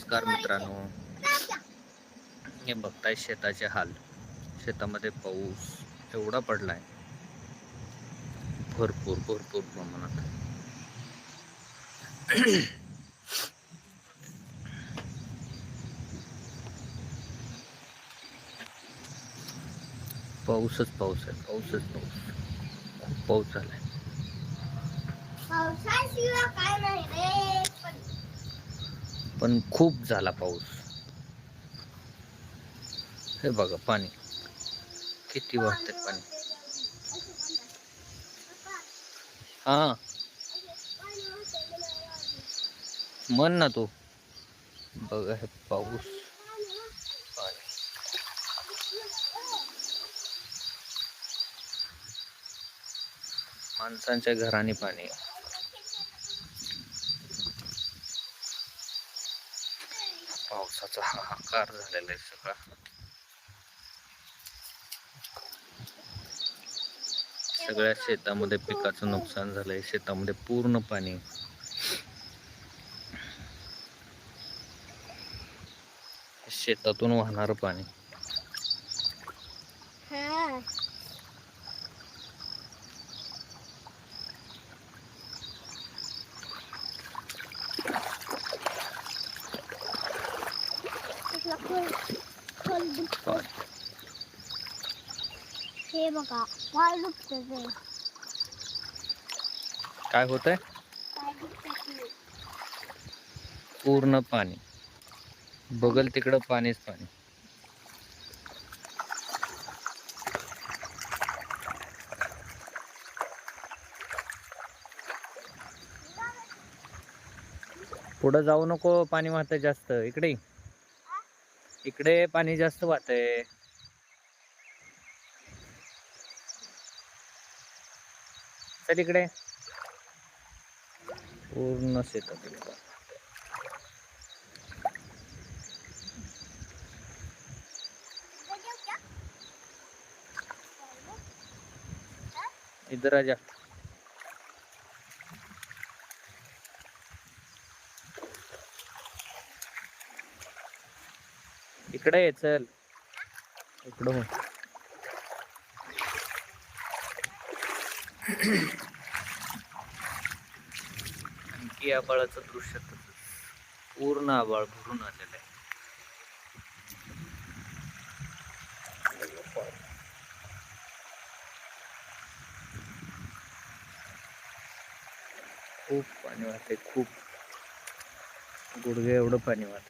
नमस्कार मित्रांनो, हे बघताय शेताचे हाल. शेतामध्ये पाऊस एवढा पडलाय, भरपूर भरपूर प्रमाणात. पाऊसच पाऊस आहे, पाऊसच पाऊस. खूप पाऊस झालाय. पावसाशिवाय काय नाही रे. पण खूप झाला पाऊस. हे बघा पाणी किती वाहतंय पाणी पाणी. वाहते पप्पा, हा, पाणी वाहते म्हणायला. म्हण ना तू. बघा हे पाऊस पाणी. माणसांच्या घराने पाणी. पावसाचा हाहाकार झालेला आहे सगळा. सगळ्या शेतामध्ये पिकाचं नुकसान झालंय. शेतामध्ये पूर्ण पाणी. शेतातून वाहणारं पाणी. हा. कसला खोल दिसतोय. पाणी हे बघा, पाय दुखतंय ते. काय होतंय? पाय दुखतात. पूर्ण पाणी. बघल तिकडं पाणीच पाणी. पुढं जाऊ नको, पाणी वाहतंय जास्त. इकडे ये. इकडे पाणी जास्त वाहतंय. चल इकडे. पूर्ण शेतातील पाणी. इधर आ जा. इकडे ये चल. इकडं हो. आणखी आबाळाचं दृश्य पूर्ण आबाळ भरून आलेलं आहे. खूप पाणी वाहतंय, खूप. गुडघे एवढं पाणी वाहतंय.